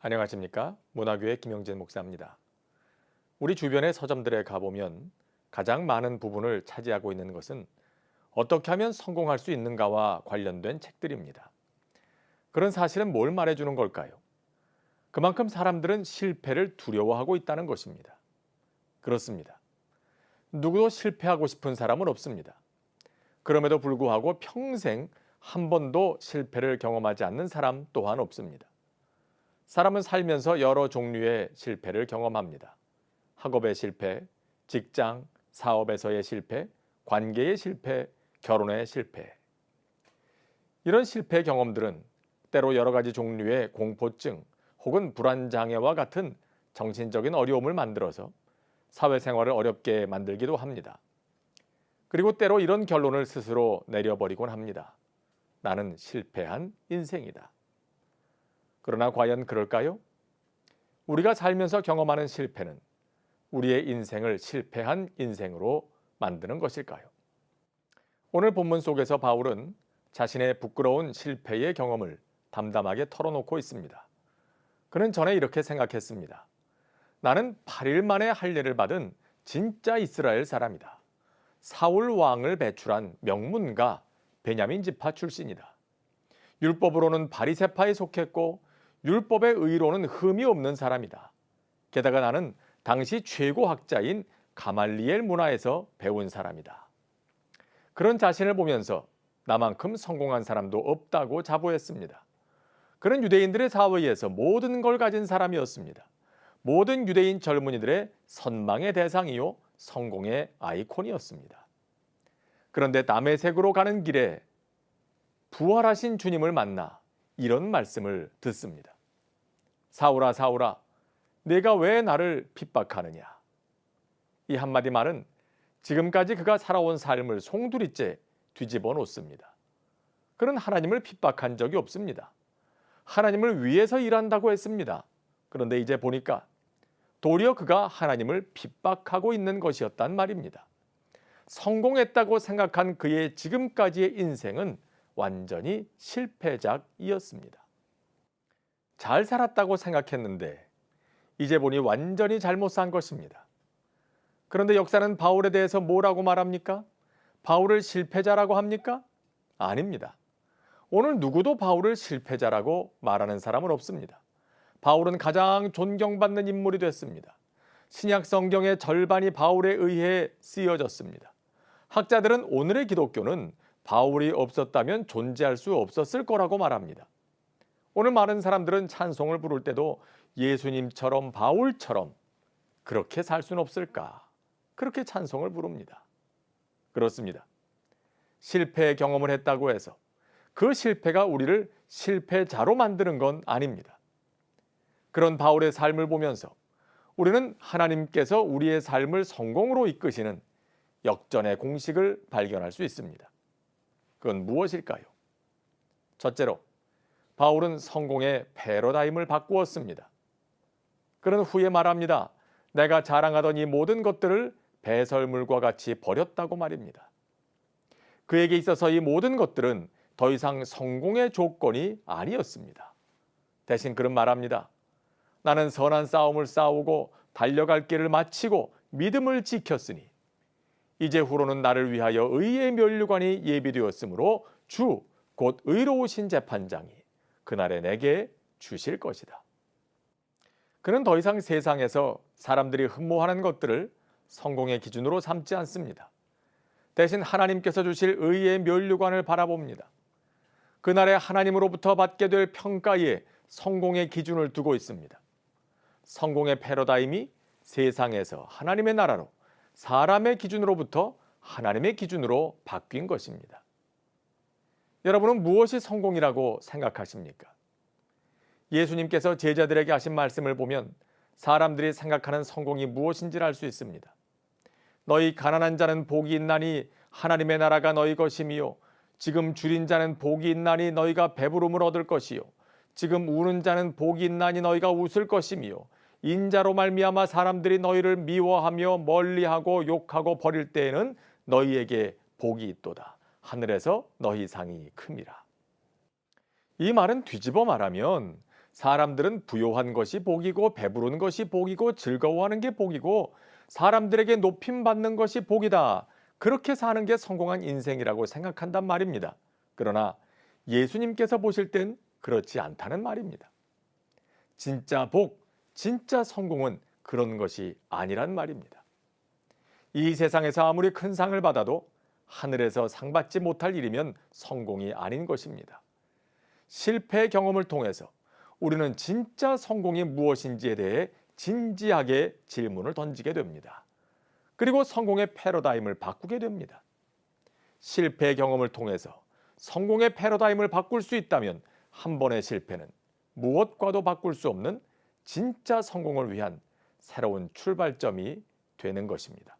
안녕하십니까? 문화교회 김영진 목사입니다. 우리 주변의 서점들에 가보면 가장 많은 부분을 차지하고 있는 것은 어떻게 하면 성공할 수 있는가와 관련된 책들입니다. 그런 사실은 뭘 말해주는 걸까요? 그만큼 사람들은 실패를 두려워하고 있다는 것입니다. 그렇습니다. 누구도 실패하고 싶은 사람은 없습니다. 그럼에도 불구하고 평생 한 번도 실패를 경험하지 않는 사람 또한 없습니다. 사람은 살면서 여러 종류의 실패를 경험합니다. 학업의 실패, 직장, 사업에서의 실패, 관계의 실패, 결혼의 실패. 이런 실패 경험들은 때로 여러 가지 종류의 공포증 혹은 불안장애와 같은 정신적인 어려움을 만들어서 사회생활을 어렵게 만들기도 합니다. 그리고 때로 이런 결론을 스스로 내려버리곤 합니다. 나는 실패한 인생이다. 그러나 과연 그럴까요? 우리가 살면서 경험하는 실패는 우리의 인생을 실패한 인생으로 만드는 것일까요? 오늘 본문 속에서 바울은 자신의 부끄러운 실패의 경험을 담담하게 털어놓고 있습니다. 그는 전에 이렇게 생각했습니다. 나는 8일 만에 할례를 받은 진짜 이스라엘 사람이다. 사울 왕을 배출한 명문가 베냐민 지파 출신이다. 율법으로는 바리새파에 속했고 율법의 의로는 흠이 없는 사람이다. 게다가 나는 당시 최고 학자인 가말리엘 문화에서 배운 사람이다. 그런 자신을 보면서 나만큼 성공한 사람도 없다고 자부했습니다. 그는 유대인들의 사회에서 모든 걸 가진 사람이었습니다. 모든 유대인 젊은이들의 선망의 대상이요 성공의 아이콘이었습니다. 그런데 다메섹으로 가는 길에 부활하신 주님을 만나 이런 말씀을 듣습니다. 사울아 사울아 내가 왜 나를 핍박하느냐. 이 한마디 말은 지금까지 그가 살아온 삶을 송두리째 뒤집어 놓습니다. 그는 하나님을 핍박한 적이 없습니다. 하나님을 위해서 일한다고 했습니다. 그런데 이제 보니까 도리어 그가 하나님을 핍박하고 있는 것이었단 말입니다. 성공했다고 생각한 그의 지금까지의 인생은 완전히 실패작이었습니다. 잘 살았다고 생각했는데 이제 보니 완전히 잘못 산 것입니다. 그런데 역사는 바울에 대해서 뭐라고 말합니까? 바울을 실패자라고 합니까? 아닙니다. 오늘 누구도 바울을 실패자라고 말하는 사람은 없습니다. 바울은 가장 존경받는 인물이 됐습니다. 신약 성경의 절반이 바울에 의해 쓰여졌습니다. 학자들은 오늘의 기독교는 바울이 없었다면 존재할 수 없었을 거라고 말합니다. 오늘 많은 사람들은 찬송을 부를 때도 예수님처럼 바울처럼 그렇게 살 수는 없을까? 그렇게 찬송을 부릅니다. 그렇습니다. 실패의 경험을 했다고 해서 그 실패가 우리를 실패자로 만드는 건 아닙니다. 그런 바울의 삶을 보면서 우리는 하나님께서 우리의 삶을 성공으로 이끄시는 역전의 공식을 발견할 수 있습니다. 그건 무엇일까요? 첫째로 바울은 성공의 패러다임을 바꾸었습니다. 그는 후에 말합니다. 내가 자랑하던 이 모든 것들을 배설물과 같이 버렸다고 말입니다. 그에게 있어서 이 모든 것들은 더 이상 성공의 조건이 아니었습니다. 대신 그는 말합니다. 나는 선한 싸움을 싸우고 달려갈 길을 마치고 믿음을 지켰으니 이제 후로는 나를 위하여 의의 면류관이 예비되었으므로 주 곧 의로우신 재판장이 그날에 내게 주실 것이다. 그는 더 이상 세상에서 사람들이 흠모하는 것들을 성공의 기준으로 삼지 않습니다. 대신 하나님께서 주실 의의 면류관을 바라봅니다. 그날에 하나님으로부터 받게 될 평가에 성공의 기준을 두고 있습니다. 성공의 패러다임이 세상에서 하나님의 나라로 사람의 기준으로부터 하나님의 기준으로 바뀐 것입니다. 여러분은 무엇이 성공이라고 생각하십니까? 예수님께서 제자들에게 하신 말씀을 보면 사람들이 생각하는 성공이 무엇인지를 알 수 있습니다. 너희 가난한 자는 복이 있나니 하나님의 나라가 너희 것이며 지금 줄인 자는 복이 있나니 너희가 배부름을 얻을 것이요 지금 우는 자는 복이 있나니 너희가 웃을 것이며 인자로 말미암아 사람들이 너희를 미워하며 멀리하고 욕하고 버릴 때에는 너희에게 복이 있도다. 하늘에서 너희 상이 큼이라. 이 말은 뒤집어 말하면 사람들은 부요한 것이 복이고 배부른 것이 복이고 즐거워하는 게 복이고 사람들에게 높임 받는 것이 복이다. 그렇게 사는 게 성공한 인생이라고 생각한단 말입니다. 그러나 예수님께서 보실 땐 그렇지 않다는 말입니다. 진짜 복, 진짜 성공은 그런 것이 아니란 말입니다. 이 세상에서 아무리 큰 상을 받아도 하늘에서 상 받지 못할 일이면 성공이 아닌 것입니다. 실패 경험을 통해서 우리는 진짜 성공이 무엇인지에 대해 진지하게 질문을 던지게 됩니다. 그리고 성공의 패러다임을 바꾸게 됩니다. 실패 경험을 통해서 성공의 패러다임을 바꿀 수 있다면 한 번의 실패는 무엇과도 바꿀 수 없는 진짜 성공을 위한 새로운 출발점이 되는 것입니다.